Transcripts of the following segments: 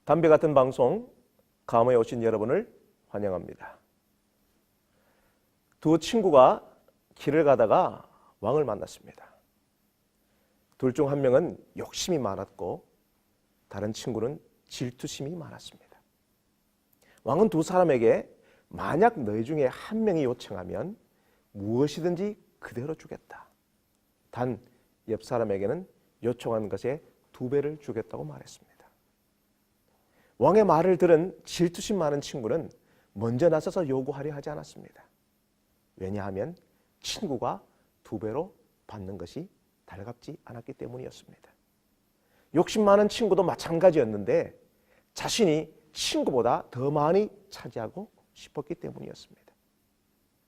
담배 같은 방송 감호에 오신 여러분을 환영합니다. 두 친구가 길을 가다가 왕을 만났습니다. 둘 중 한 명은 욕심이 많았고 다른 친구는 질투심이 많았습니다. 왕은 두 사람에게 만약 너희 중에 한 명이 요청하면 무엇이든지 그대로 주겠다. 단 옆 사람에게는 요청한 것의 2배를 주겠다고 말했습니다. 왕의 말을 들은 질투심 많은 친구는 먼저 나서서 요구하려 하지 않았습니다. 왜냐하면 친구가 2배로 받는 것이 달갑지 않았기 때문이었습니다. 욕심 많은 친구도 마찬가지였는데 자신이 친구보다 더 많이 차지하고 싶었기 때문이었습니다.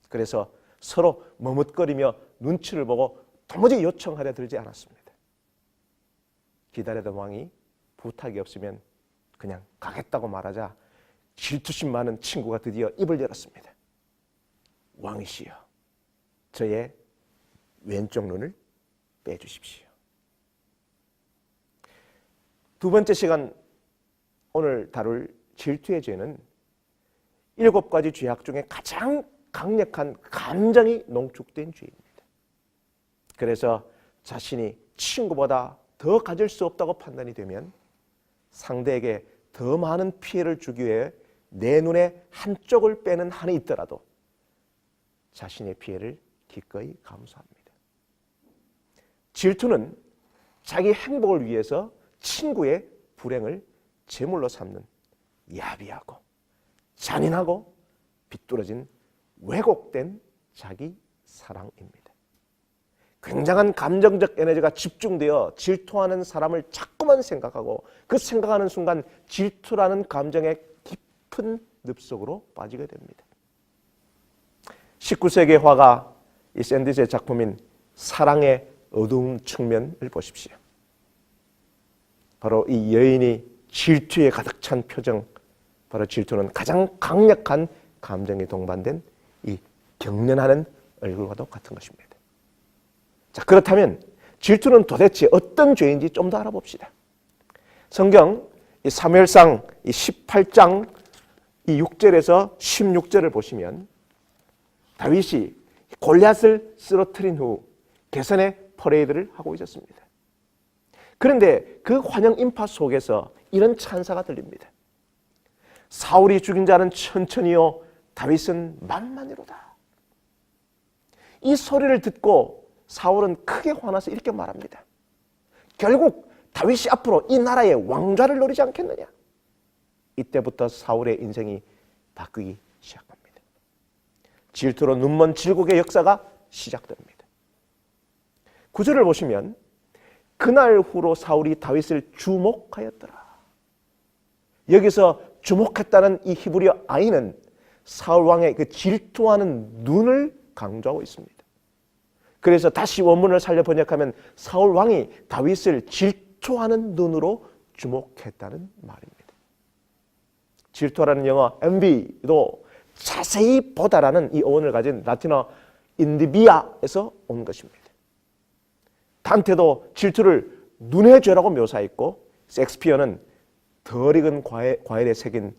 그래서 서로 머뭇거리며 눈치를 보고 도무지 요청하려 들지 않았습니다. 기다리던 왕이 부탁이 없으면 그냥 가겠다고 말하자 질투심 많은 친구가 드디어 입을 열었습니다. 왕이시여, 저의 왼쪽 눈을 빼주십시오. 두 번째 시간 오늘 다룰 질투의 죄는 7가지 죄악 중에 가장 강력한 감정이 농축된 죄입니다. 그래서 자신이 친구보다 더 가질 수 없다고 판단이 되면 상대에게 더 많은 피해를 주기 위해 내 눈의 한쪽을 빼는 한이 있더라도 자신의 피해를 기꺼이 감수합니다. 질투는 자기 행복을 위해서 친구의 불행을 제물로 삼는 야비하고 잔인하고 비뚤어진 왜곡된 자기 사랑입니다. 굉장한 감정적 에너지가 집중되어 질투하는 사람을 자꾸만 생각하고 그 생각하는 순간 질투라는 감정의 깊은 늪속으로 빠지게 됩니다. 19세기의 화가 이 샌디스의 작품인 사랑의 어두운 측면을 보십시오. 바로 이 여인이 질투에 가득 찬 표정, 바로 질투는 가장 강력한 감정이 동반된 이 경련하는 얼굴과도 같은 것입니다. 자, 그렇다면 질투는 도대체 어떤 죄인지 좀 더 알아봅시다. 성경 이 사무엘상 18장 6절에서 16절을 보시면 다윗이 골리앗을 쓰러뜨린 후 개선의 퍼레이드를 하고 있었습니다. 그런데 그 환영 인파 속에서 이런 찬사가 들립니다. 사울이 죽인 자는 천천히요, 다윗은 만만이로다. 이 소리를 듣고 사울은 크게 화나서 이렇게 말합니다. 결국 다윗이 앞으로 이 나라의 왕좌를 노리지 않겠느냐. 이때부터 사울의 인생이 바뀌기 시작합니다. 질투로 눈먼 질곡의 역사가 시작됩니다. 9절을 보시면 그날 후로 사울이 다윗을 주목하였더라. 여기서 주목했다는 이 히브리어 아이는 사울 왕의 그 질투하는 눈을 강조하고 있습니다. 그래서 다시 원문을 살려 번역하면 사울 왕이 다윗을 질투하는 눈으로 주목했다는 말입니다. 질투라는 영어 envy도 자세히 보다라는 이 어원을 가진 라틴어 인디비아에서 온 것입니다. 단테도 질투를 눈의 죄라고 묘사했고 섹스피어는 덜 익은 과일에 새긴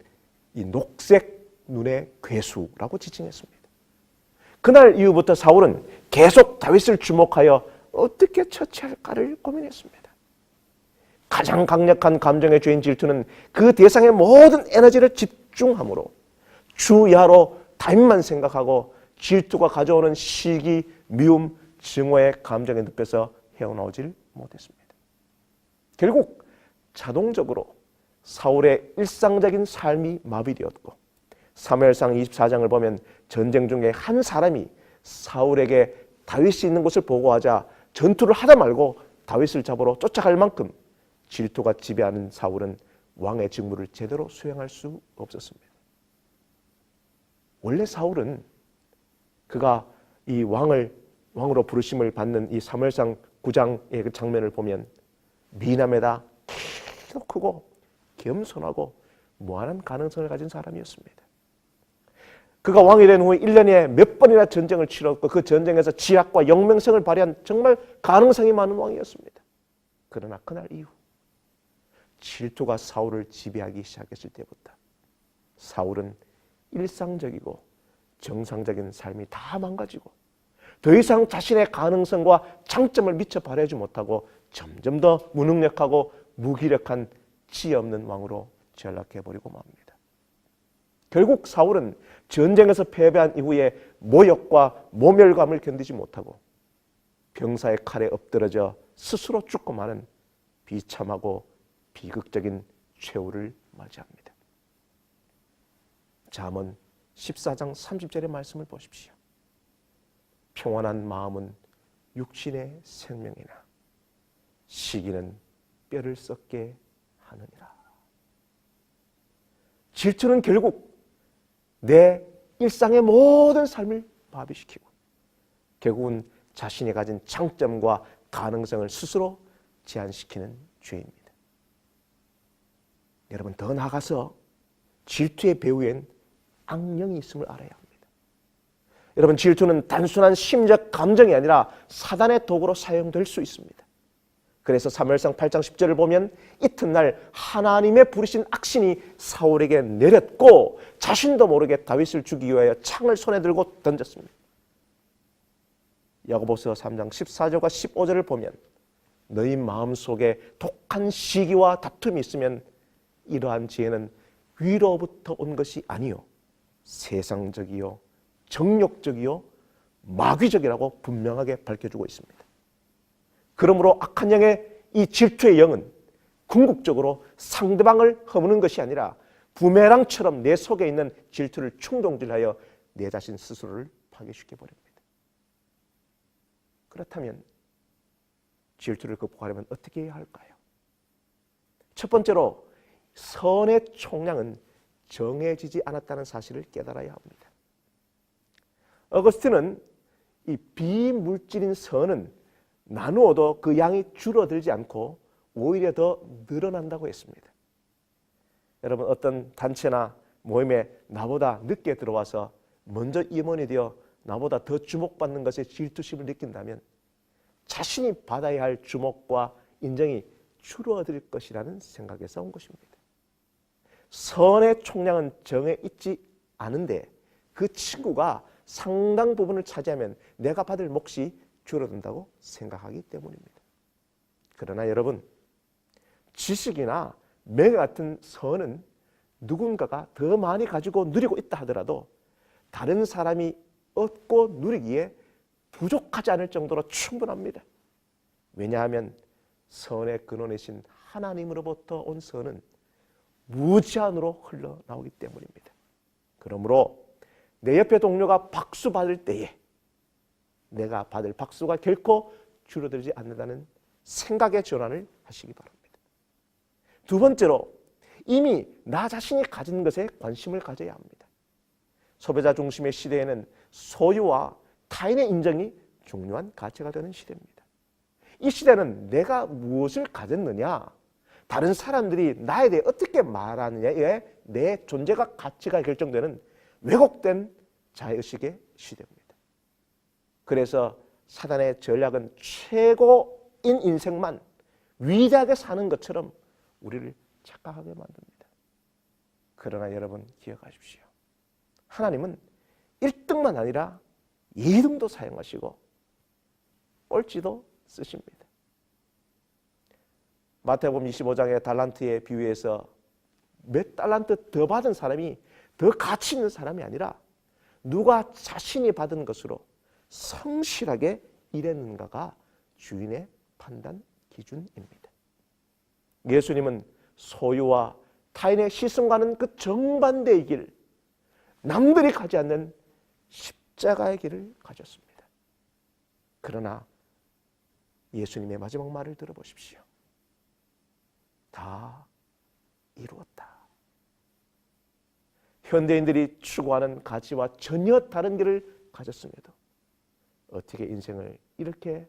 이 녹색 눈의 괴수라고 지칭했습니다. 그날 이후부터 사울은 계속 다윗을 주목하여 어떻게 처치할까를 고민했습니다. 가장 강력한 감정의 죄인 질투는 그 대상의 모든 에너지를 집중함으로 주야로 다윗만 생각하고 질투가 가져오는 시기, 미움, 증오의 감정에 늪에서 헤어나오질 못했습니다. 결국 자동적으로 사울의 일상적인 삶이 마비되었고 사무엘상 24장을 보면 전쟁 중에 한 사람이 사울에게 다윗이 있는 곳을 보고하자 전투를 하다 말고 다윗을 잡으러 쫓아갈 만큼 질투가 지배하는 사울은 왕의 직무를 제대로 수행할 수 없었습니다. 원래 사울은 그가 이 왕으로 부르심을 받는 이 사무엘상 9장의 그 장면을 보면 미남에다 키도 크고 겸손하고 무한한 가능성을 가진 사람이었습니다. 그가 왕이 된 후에 1년에 몇 번이나 전쟁을 치렀고 그 전쟁에서 지략과 영명성을 발휘한 정말 가능성이 많은 왕이었습니다. 그러나 그날 이후 질투가 사울을 지배하기 시작했을 때부터 사울은 일상적이고 정상적인 삶이 다 망가지고 더 이상 자신의 가능성과 장점을 미처 발휘하지 못하고 점점 더 무능력하고 무기력한 지혜 없는 왕으로 전락해버리고 맙니다. 결국 사울은 전쟁에서 패배한 이후에 모욕과 모멸감을 견디지 못하고 병사의 칼에 엎드러져 스스로 죽고 마는 비참하고 비극적인 최후를 맞이합니다. 잠언 14장 30절의 말씀을 보십시오. 평안한 마음은 육신의 생명이나 시기는 뼈를 썩게 하느니라. 질투는 결국 내 일상의 모든 삶을 마비시키고 결국은 자신이 가진 장점과 가능성을 스스로 제한시키는 죄입니다. 여러분, 더 나아가서 질투의 배후엔 악령이 있음을 알아야 합니다. 여러분, 질투는 단순한 심적 감정이 아니라 사단의 도구로 사용될 수 있습니다. 그래서 사무엘상 8장 10절을 보면 이튿날 하나님의 부르신 악신이 사울에게 내렸고 자신도 모르게 다윗을 죽이기 위하여 창을 손에 들고 던졌습니다. 야고보서 3장 14절과 15절을 보면 너희 마음속에 독한 시기와 다툼이 있으면 이러한 지혜는 위로부터 온 것이 아니요 세상적이요 정욕적이요 마귀적이라고 분명하게 밝혀주고 있습니다. 그러므로 악한 영의 이 질투의 영은 궁극적으로 상대방을 허무는 것이 아니라 부메랑처럼 내 속에 있는 질투를 충동질하여 내 자신 스스로를 파괴시켜 버립니다. 그렇다면 질투를 극복하려면 어떻게 해야 할까요? 첫 번째로 선의 총량은 정해지지 않았다는 사실을 깨달아야 합니다. 어거스틴은 이 비물질인 선은 나누어도 그 양이 줄어들지 않고 오히려 더 늘어난다고 했습니다. 여러분, 어떤 단체나 모임에 나보다 늦게 들어와서 먼저 임원이 되어 나보다 더 주목받는 것에 질투심을 느낀다면 자신이 받아야 할 주목과 인정이 줄어들 것이라는 생각에서 온 것입니다. 선의 총량은 정해 있지 않은데 그 친구가 상당 부분을 차지하면 내가 받을 몫이 줄어든다고 생각하기 때문입니다. 그러나 여러분, 지식이나 명예 같은 선은 누군가가 더 많이 가지고 누리고 있다 하더라도 다른 사람이 얻고 누리기에 부족하지 않을 정도로 충분합니다. 왜냐하면 선의 근원이신 하나님으로부터 온 선은 무제한으로 흘러나오기 때문입니다. 그러므로 내 옆에 동료가 박수 받을 때에 내가 받을 박수가 결코 줄어들지 않는다는 생각의 전환을 하시기 바랍니다. 두 번째로 이미 나 자신이 가진 것에 관심을 가져야 합니다. 소비자 중심의 시대에는 소유와 타인의 인정이 중요한 가치가 되는 시대입니다. 이 시대는 내가 무엇을 가졌느냐, 다른 사람들이 나에 대해 어떻게 말하느냐에 내 존재가 가치가 결정되는 왜곡된 자의식의 시대입니다. 그래서 사단의 전략은 최고인 인생만 위대하게 사는 것처럼 우리를 착각하게 만듭니다. 그러나 여러분 기억하십시오. 하나님은 1등만 아니라 2등도 사용하시고 꼴찌도 쓰십니다. 마태복음 25장의 달란트의 비유에서 몇 달란트 더 받은 사람이 더 가치 있는 사람이 아니라 누가 자신이 받은 것으로 성실하게 일했는가가 주인의 판단 기준입니다. 예수님은 소유와 타인의 시선과는 그 정반대의 길, 남들이 가지 않는 십자가의 길을 가졌습니다. 그러나 예수님의 마지막 말을 들어보십시오. 다 이루었다. 현대인들이 추구하는 가치와 전혀 다른 길을 가졌음에도 어떻게 인생을 이렇게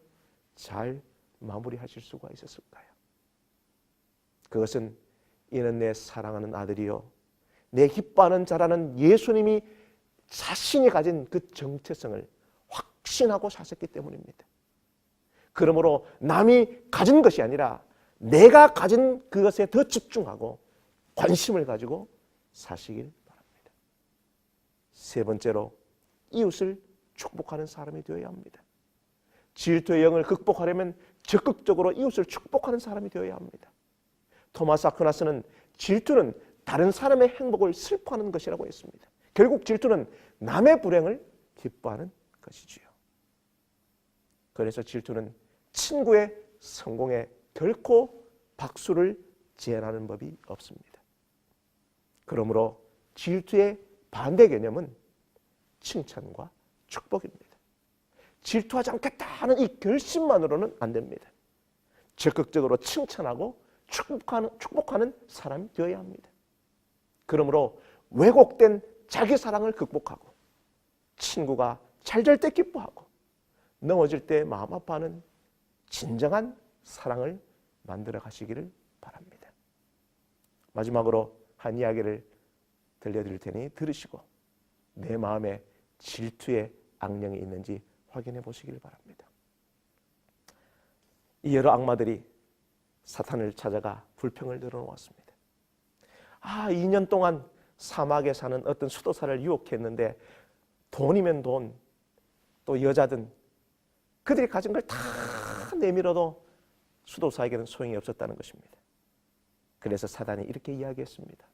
잘 마무리하실 수가 있었을까요? 그것은 이는 내 사랑하는 아들이요 내 기뻐하는 자라는 예수님이 자신이 가진 그 정체성을 확신하고 사셨기 때문입니다. 그러므로 남이 가진 것이 아니라 내가 가진 그것에 더 집중하고 관심을 가지고 사시길 바랍니다. 세 번째로 이웃을 축복하는 사람이 되어야 합니다. 질투의 영을 극복하려면 적극적으로 이웃을 축복하는 사람이 되어야 합니다. 토마스 아퀴나스는 질투는 다른 사람의 행복을 슬퍼하는 것이라고 했습니다. 결국 질투는 남의 불행을 기뻐하는 것이지요. 그래서 질투는 친구의 성공에 결코 박수를 지어나는 법이 없습니다. 그러므로 질투의 반대 개념은 칭찬과 축복입니다. 질투하지 않겠다는 이 결심만으로는 안 됩니다. 적극적으로 칭찬하고 축복하는 사람이 되어야 합니다. 그러므로 왜곡된 자기 사랑을 극복하고 친구가 잘 될 때 기뻐하고 넘어질 때 마음 아파하는 진정한 사랑을 만들어 가시기를 바랍니다. 마지막으로 한 이야기를 들려드릴 테니 들으시고 내 마음에 질투의 악령이 있는지 확인해 보시길 바랍니다. 이 여러 악마들이 사탄을 찾아가 불평을 늘어놓았습니다. 2년 동안 사막에 사는 어떤 수도사를 유혹했는데 돈이면 돈, 또 여자든 그들이 가진 걸 다 내밀어도 수도사에게는 소용이 없었다는 것입니다. 그래서 사단이 이렇게 이야기했습니다.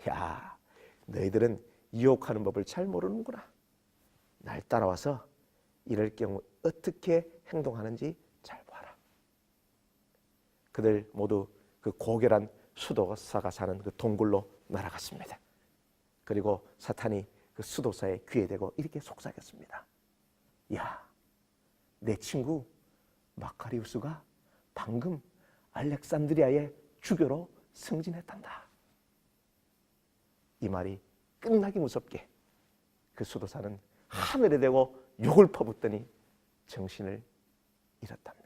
야, 너희들은 유혹하는 법을 잘 모르는구나. 날 따라와서 이럴 경우 어떻게 행동하는지 잘 봐라. 그들 모두 그 고결한 수도사가 사는 그 동굴로 날아갔습니다. 그리고 사탄이 그 수도사의 귀에 대고 이렇게 속삭였습니다. 야, 내 친구 마카리우스가 방금 알렉산드리아의 주교로 승진했단다. 이 말이 끝나기 무섭게 그 수도사는 하늘에 대고 욕을 퍼붓더니 정신을 잃었답니다.